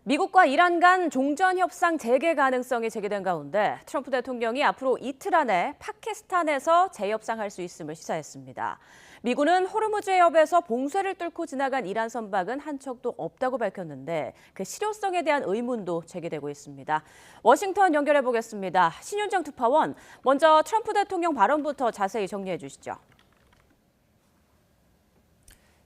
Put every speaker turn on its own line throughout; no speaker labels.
미국과 이란 간 종전 협상 재개 가능성이 제기된 가운데 트럼프 대통령이 앞으로 이틀 안에 파키스탄에서 재협상할 수 있음을 시사했습니다. 미군은 호르무즈 해협에서 봉쇄를 뚫고 지나간 이란 선박은 한 척도 없다고 밝혔는데 그 실효성에 대한 의문도 제기되고 있습니다. 워싱턴 연결해 보겠습니다. 신윤정 특파원, 먼저 트럼프 대통령 발언부터 자세히 정리해 주시죠.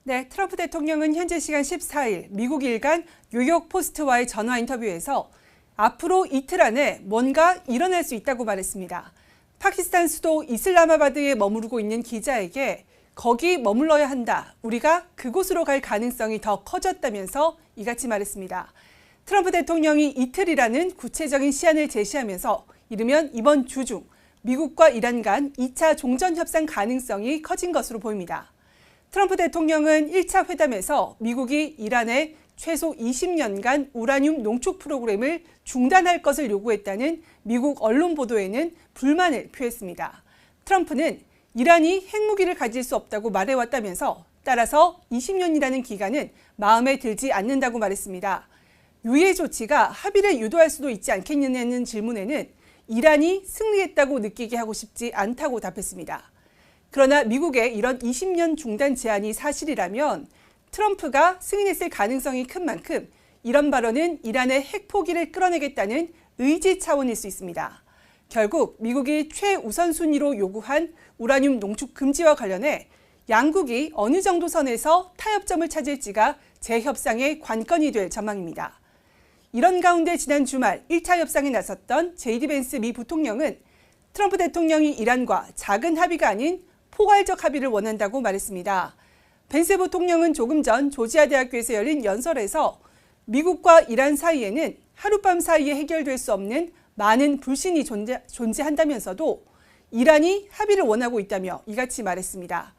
네, 트럼프 대통령은 현재 시간 14일 미국 일간 뉴욕 포스트와의 전화 인터뷰에서 앞으로 이틀 안에 뭔가 일어날 수 있다고 말했습니다. 파키스탄 수도 이슬라마바드에 머무르고 있는 기자에게 거기 머물러야 한다. 우리가 그곳으로 갈 가능성이 더 커졌다면서 이같이 말했습니다. 트럼프 대통령이 이틀이라는 구체적인 시한을 제시하면서 이르면 이번 주 중 미국과 이란 간 2차 종전 협상 가능성이 커진 것으로 보입니다. 트럼프 대통령은 1차 회담에서 미국이 이란에 최소 20년간 우라늄 농축 프로그램을 중단할 것을 요구했다는 미국 언론 보도에는 불만을 표했습니다. 트럼프는 이란이 핵무기를 가질 수 없다고 말해왔다면서 따라서 20년이라는 기간은 마음에 들지 않는다고 말했습니다. 유예 조치가 합의를 유도할 수도 있지 않겠느냐는 질문에는 이란이 승리했다고 느끼게 하고 싶지 않다고 답했습니다. 그러나 미국의 이런 20년 중단 제한이 사실이라면 트럼프가 승인했을 가능성이 큰 만큼 이런 발언은 이란의 핵 포기를 끌어내겠다는 의지 차원일 수 있습니다. 결국 미국이 최우선순위로 요구한 우라늄 농축 금지와 관련해 양국이 어느 정도 선에서 타협점을 찾을지가 재협상의 관건이 될 전망입니다. 이런 가운데 지난 주말 1차 협상에 나섰던 제이디 벤스 미 부통령은 트럼프 대통령이 이란과 작은 합의가 아닌 포괄적 합의를 원한다고 말했습니다. 벤스 부통령은 조금 전 조지아 대학교에서 열린 연설에서 미국과 이란 사이에는 하룻밤 사이에 해결될 수 없는 많은 불신이 존재한다면서도 이란이 합의를 원하고 있다며 이같이 말했습니다.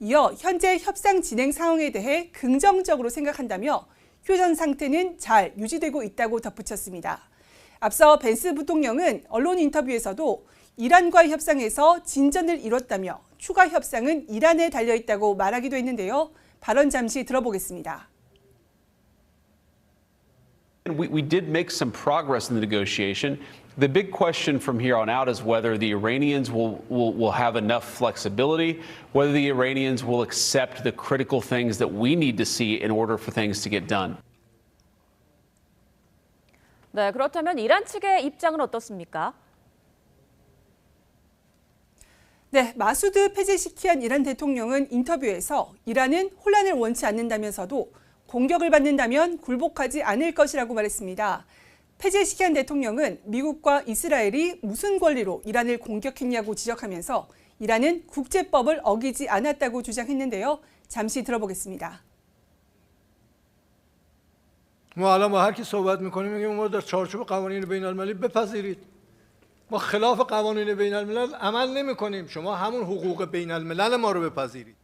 이어 현재 협상 진행 상황에 대해 긍정적으로 생각한다며 휴전 상태는 잘 유지되고 있다고 덧붙였습니다. 앞서 벤스 부통령은 언론 인터뷰에서도 이란과의 협상에서 진전을 이뤘다며 추가 협상은 이란에 달려있다고 말하기도 했는데요. 발언 잠시 들어보겠습니다.
We did make some progress in the negotiation. The big question from here on out is whether the Iranians will have enough flexibility, whether the Iranians will accept the critical things that we need to see in order for things to get done.
네, 그렇다면 이란 측의 입장은 어떻습니까?
네, 마수드 페제시키안 이란 대통령은 인터뷰에서 이란은 혼란을 원치 않는다면서도 공격을 받는다면 굴복하지 않을 것이라고 말했습니다. 페제시키안 대통령은 미국과 이스라엘이 무슨 권리로 이란을 공격했냐고 지적하면서 이란은 국제법을 어기지 않았다고 주장했는데요. 잠시 들어보겠습니다.
ما الان با هر کی صحبت میکنیم میگیم ما در چارچوب قوانین بین المللی بپذیرید. ما خلاف قوانین بین الملل عمل نمیکنیم. شما همون حقوق بین الملل ما رو بپذیرید.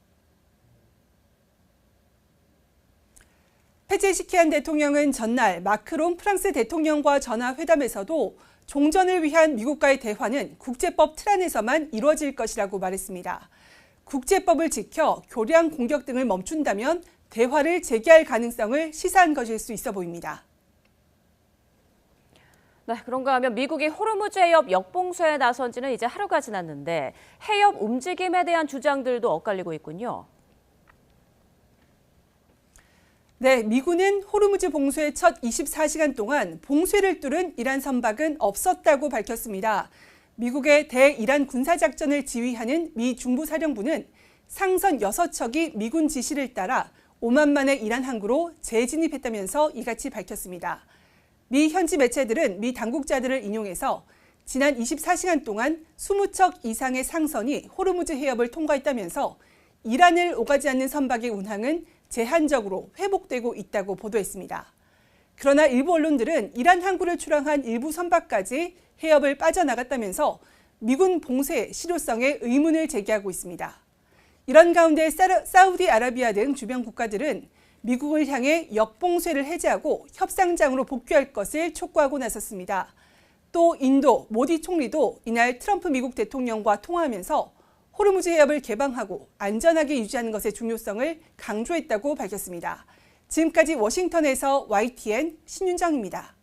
페제시키안 대통령은 전날 마크롱 프랑스 대통령과 전화 회담에서도 종전을 위한 미국과의 대화는 국제법 틀 안에서만 이루어질 것이라고 말했습니다. 국제법을 지켜 교량 공격 등을 멈춘다면 대화를 재개할 가능성을 시사한 것일 수 있어 보입니다.
네, 그런가 하면 미국이 호르무즈 해협 역봉쇄에 나선 지는 이제 하루가 지났는데 해협 움직임에 대한 주장들도 엇갈리고 있군요.
네, 미군은 호르무즈 봉쇄 첫 24시간 동안 봉쇄를 뚫은 이란 선박은 없었다고 밝혔습니다. 미국의 대이란 군사작전을 지휘하는 미 중부사령부는 상선 6척이 미군 지시를 따라 오만만의 이란 항구로 재진입했다면서 이같이 밝혔습니다. 미 현지 매체들은 미 당국자들을 인용해서 지난 24시간 동안 20척 이상의 상선이 호르무즈 해협을 통과했다면서 이란을 오가지 않는 선박의 운항은 제한적으로 회복되고 있다고 보도했습니다. 그러나 일부 언론들은 이란 항구를 출항한 일부 선박까지 해협을 빠져나갔다면서 미군 봉쇄의 실효성에 의문을 제기하고 있습니다. 이런 가운데 사우디아라비아 등 주변 국가들은 미국을 향해 역봉쇄를 해제하고 협상장으로 복귀할 것을 촉구하고 나섰습니다. 또 인도 모디 총리도 이날 트럼프 미국 대통령과 통화하면서 호르무즈 해협을 개방하고 안전하게 유지하는 것의 중요성을 강조했다고 밝혔습니다. 지금까지 워싱턴에서 YTN 신윤정입니다.